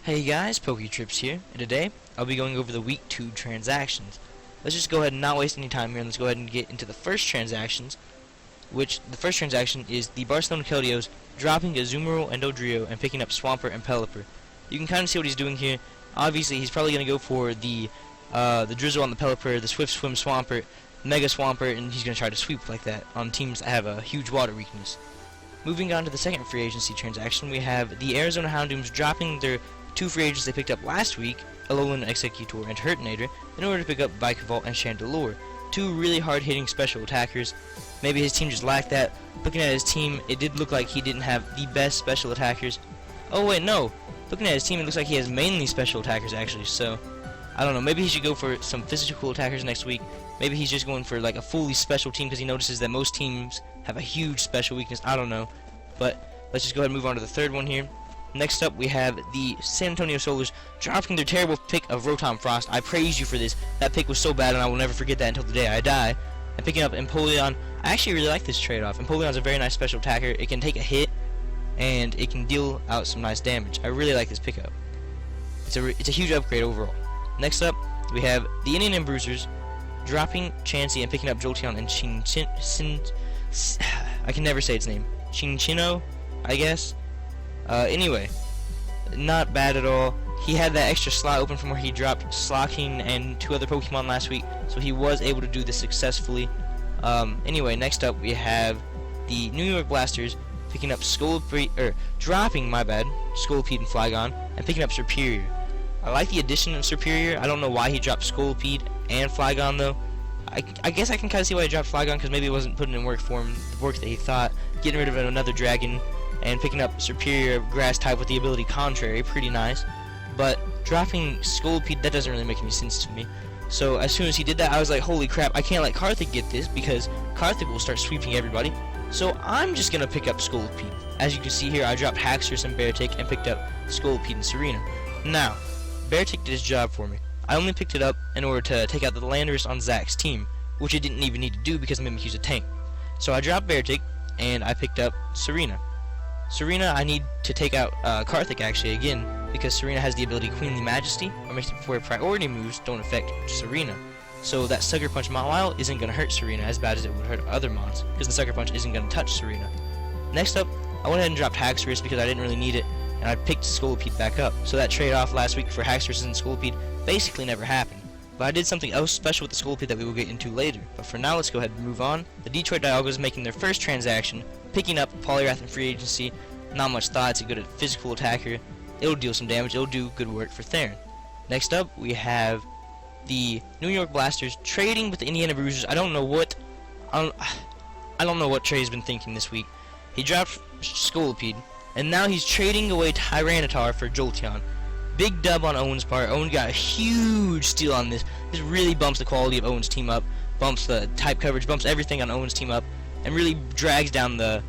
Hey guys, PokeTrips here, and today I'll be going over the Week 2 transactions. Let's just go ahead and not waste any time here, and let's go ahead and get into the first transactions, which the first transaction is the Barcelona Keldeos dropping Azumarill and Dodrio and picking up Swampert and Pelipper. You can kind of see what he's doing here. Obviously, he's probably going to go for the Drizzle on the Pelipper, the Swift Swim Swampert, Mega Swampert, and he's going to try to sweep like that on teams that have a huge water weakness. Moving on to the second free agency transaction, we have the Arizona Houndooms dropping their two free agents they picked up last week, Alolan Executor and Turtonator, in order to pick up Vikavolt and Chandelure, two really hard-hitting special attackers. Maybe his team just lacked that. Looking at his team, it did look like he didn't have the best special attackers. Oh wait, no. Looking at his team, it looks like he has mainly special attackers actually, so I don't know. Maybe he should go for some physical attackers next week. Maybe he's just going for like a fully special team because he notices that most teams have a huge special weakness. I don't know. But let's just go ahead and move on to the third one here. Next up, we have the San Antonio Solars dropping their terrible pick of Rotom Frost. I praise you for this. That pick was so bad, and I will never forget that until the day I die. And picking up Empoleon. I actually really like this trade-off. Empoleon's a very nice special attacker. It can take a hit, and it can deal out some nice damage. I really like this pickup. It's a huge upgrade overall. Next up, we have the Indian and Bruisers dropping Chansey and picking up Jolteon and I can never say its name. Chinchino, I guess. Anyway, not bad at all. He had that extra slot open from where he dropped Slocking and two other Pokemon last week, so he was able to do this successfully. Anyway, next up we have the New York Blasters picking up dropping Scolipede and Flygon, and picking up Superior. I like the addition of Superior. I don't know why he dropped Scolipede and Flygon though. I guess I can kind of see why he dropped Flygon, because maybe it wasn't putting in work for him, the work that he thought. Getting rid of another dragon and picking up Superior Grass type with the ability Contrary, pretty nice. But dropping Scolipede, that doesn't really make any sense to me. So as soon as he did that, I was like, holy crap, I can't let Karthik get this, because Karthik will start sweeping everybody. So I'm just going to pick up Scolipede. As you can see here, I dropped Haxorus and Beartick and picked up Scolipede and Serena. Now, Beartick did his job for me. I only picked it up in order to take out the Landorus on Zach's team, which it didn't even need to do because it made me use a tank. So I dropped Beartick, and I picked up Serena. Serena, I need to take out Karthik actually again, because Serena has the ability Queenly Majesty, or makes it where priority moves don't affect Serena. So that Sucker Punch Mawile isn't going to hurt Serena as bad as it would hurt other mons, because the Sucker Punch isn't going to touch Serena. Next up, I went ahead and dropped Haxorus because I didn't really need it, and I picked Scolipede back up. So that trade-off last week for Haxorus and Scolipede basically never happened. But I did something else special with the Scolipede that we will get into later. But for now, let's go ahead and move on. The Detroit Dialgos making their first transaction, picking up Poliwrath in free agency. Not much thought, it's a good physical attacker. It'll deal some damage, it'll do good work for Theron. Next up, we have the New York Blasters trading with the Indiana Bruisers. I don't know what Trey's been thinking this week. He dropped Scolipede, and now he's trading away Tyranitar for Jolteon. Big dub on Owen's part. Owen got a huge steal on this. This really bumps the quality of Owen's team up, bumps the type coverage, bumps everything on Owen's team up, and really drags down the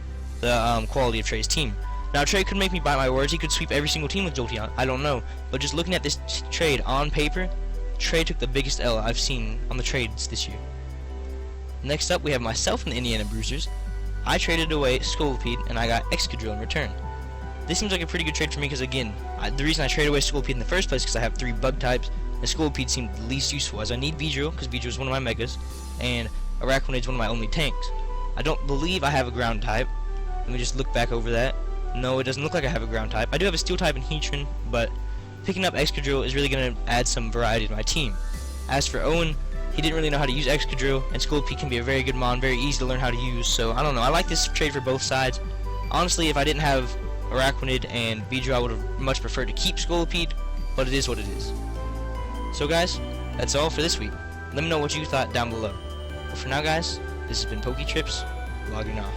quality of Trey's team. Now, Trey could make me bite my words. He could sweep every single team with Jolteon. I don't know. But just looking at this trade on paper, Trey took the biggest L I've seen on the trades this year. Next up, we have myself and the Indiana Bruisers. I traded away Scolipede, and I got Excadrill in return. This seems like a pretty good trade for me because, again, the reason I traded away Scolipede in the first place is because I have 3 bug types, and Scolipede seemed the least useful, as I need Beedrill, because Beedrill is one of my megas, and Araquanid is one of my only tanks. I don't believe I have a ground type. Let me just look back over that. No, it doesn't look like I have a ground type. I do have a steel type in Heatran, but picking up Excadrill is really going to add some variety to my team. As for Owen, he didn't really know how to use Excadrill, and Scolipede can be a very good mon, very easy to learn how to use, so I don't know. I like this trade for both sides. Honestly, if I didn't have Araquanid and Beedrill, I would have much preferred to keep Scolipede, but it is what it is. So guys, that's all for this week. Let me know what you thought down below. But for now guys, this has been PokeTrips, logging off.